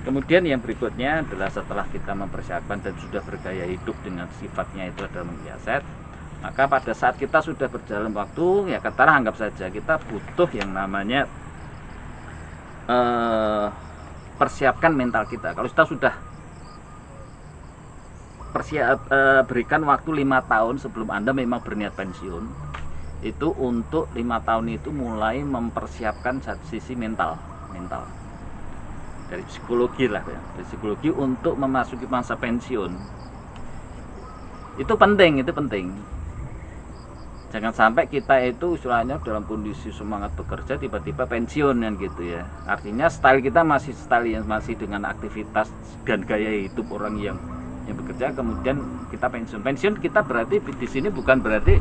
Kemudian yang berikutnya adalah setelah kita mempersiapkan dan sudah bergaya hidup dengan sifatnya itu adalah memiliki aset, maka pada saat kita sudah berjalan waktu, ya katakanlah anggap saja kita butuh yang namanya persiapkan mental kita. Kalau kita sudah berikan waktu 5 tahun sebelum Anda memang berniat pensiun, itu untuk 5 tahun itu mulai mempersiapkan sisi mental dari psikologi lah ya, dari psikologi untuk memasuki masa pensiun. Itu penting. Jangan sampai kita itu istilahnya dalam kondisi semangat bekerja tiba-tiba pensiun kan gitu ya. Artinya style kita masih style yang masih dengan aktivitas dan gaya hidup orang yang bekerja, kemudian kita pensiun. Pensiun kita berarti di sini bukan berarti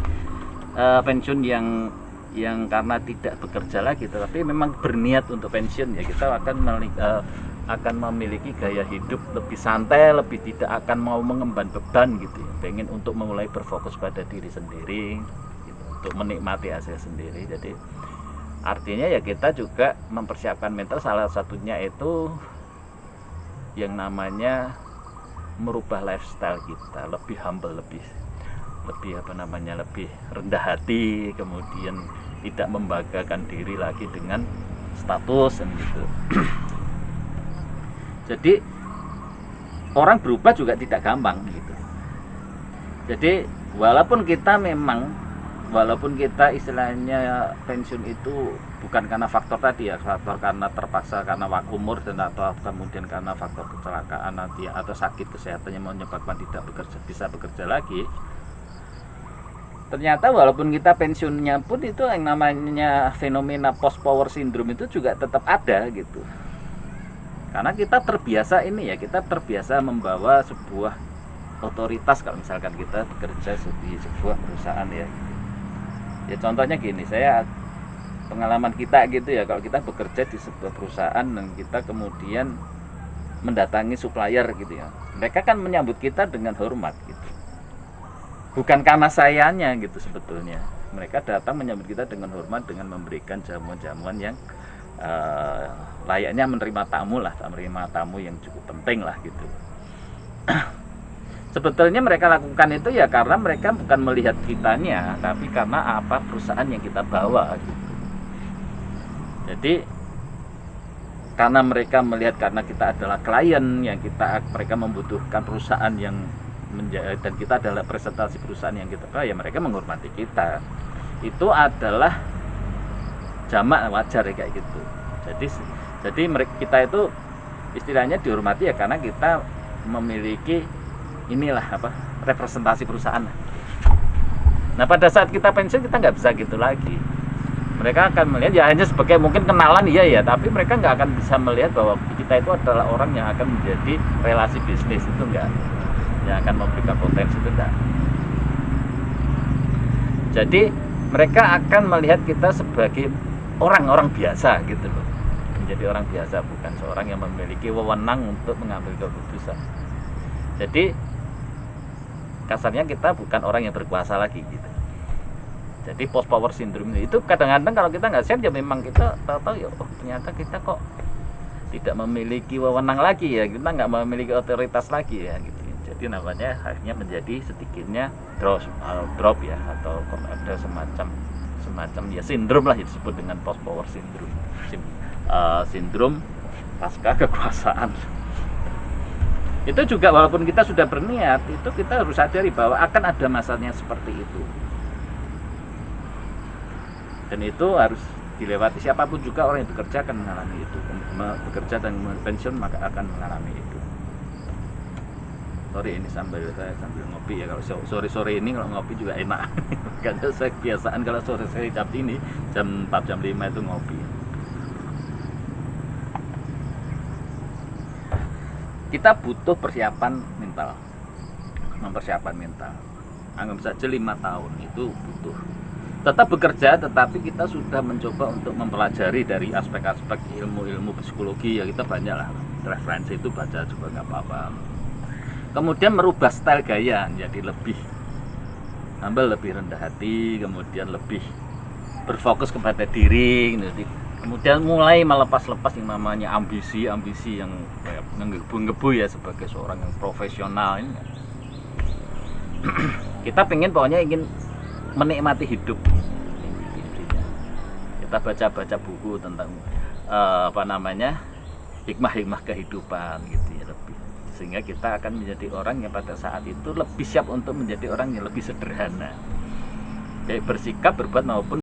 pensiun yang karena tidak bekerja lagi, tetapi memang berniat untuk pensiun ya. Kita akan memiliki gaya hidup lebih santai, lebih tidak akan mau mengemban beban gitu ya. Pengen untuk mulai berfokus pada diri sendiri gitu, untuk menikmati hasil sendiri. Jadi artinya ya kita juga mempersiapkan mental, salah satunya itu yang namanya merubah lifestyle kita, lebih humble, lebih rendah hati, kemudian tidak membanggakan diri lagi dengan status dan gitu. Jadi orang berubah juga tidak gampang gitu. Jadi walaupun kita istilahnya pensiun itu bukan karena faktor tadi ya, faktor karena terpaksa karena umur dan atau kemudian karena faktor kecelakaan nanti atau sakit kesehatan yang menyebabkan tidak bisa bekerja lagi. Ternyata walaupun kita pensiunnya pun itu yang namanya fenomena post power syndrome itu juga tetap ada gitu. Karena kita terbiasa membawa sebuah otoritas. Kalau misalkan kita bekerja di sebuah perusahaan ya. Ya contohnya gini, pengalaman kita gitu ya, kalau kita bekerja di sebuah perusahaan dan kita kemudian mendatangi supplier gitu ya. Mereka kan menyambut kita dengan hormat gitu. Bukan karena sayanya gitu sebetulnya. Mereka datang menyambut kita dengan hormat dengan memberikan jamuan-jamuan yang layaknya menerima tamu yang cukup penting lah gitu. Sebetulnya mereka lakukan itu ya karena mereka bukan melihat kitanya, tapi karena apa perusahaan yang kita bawa gitu. Jadi karena mereka melihat karena kita adalah klien yang mereka membutuhkan perusahaan yang dan kita adalah presentasi perusahaan yang kita bawa, ya mereka menghormati kita. Itu adalah jamak wajar ya kayak gitu. Jadi kita itu istilahnya dihormati ya karena kita memiliki representasi perusahaan. Nah pada saat kita pensiun kita nggak bisa gitu lagi. Mereka akan melihat ya hanya sebagai mungkin kenalan ya, tapi mereka nggak akan bisa melihat bahwa kita itu adalah orang yang akan menjadi relasi bisnis, itu enggak, yang akan memberikan potensi, itu enggak. Jadi mereka akan melihat kita sebagai orang-orang biasa gitu loh, menjadi orang biasa, bukan seorang yang memiliki wewenang untuk mengambil keputusan. Jadi kasarnya kita bukan orang yang berkuasa lagi gitu. Jadi post power syndrome itu kadang-kadang kalau kita nggak siap ya memang kita tahu-tahu ya ternyata kita kok tidak memiliki wewenang lagi ya, kita nggak memiliki otoritas lagi ya gitu. Jadi namanya akhirnya menjadi sedikitnya drop ya, atau ada semacam ya sindrom lah disebut dengan post power syndrome, sindrom pasca kekuasaan. Itu juga walaupun kita sudah berniat, itu kita harus sadari bahwa akan ada masanya seperti itu. Dan itu harus dilewati. Siapapun juga orang yang bekerja akan mengalami itu. Bekerja dan pensiun maka akan mengalami itu. Sorry ini sambil ngopi ya. Kalau sore ini kalau ngopi juga enak. Karena saya kebiasaan kalau sore jam ini jam 4 jam 5 itu ngopi. Kita butuh mempersiapkan mental. Anggap saja 5 tahun itu butuh. Tetap bekerja, tetapi kita sudah mencoba untuk mempelajari dari aspek-aspek ilmu psikologi ya, kita banyak lah referensi itu, baca juga nggak apa-apa. Kemudian merubah style gaya jadi lebih humble, lebih rendah hati, kemudian lebih berfokus kepada diri. kemudian mulai melepas-lepas yang namanya ambisi yang kayak menggebu-gebu ya sebagai seorang yang profesional ini. Kita pengen pokoknya ingin menikmati hidup. Kita baca-baca buku tentang hikmah-hikmah kehidupan gitu ya lebih, sehingga kita akan menjadi orang yang pada saat itu lebih siap untuk menjadi orang yang lebih sederhana, baik bersikap, berbuat maupun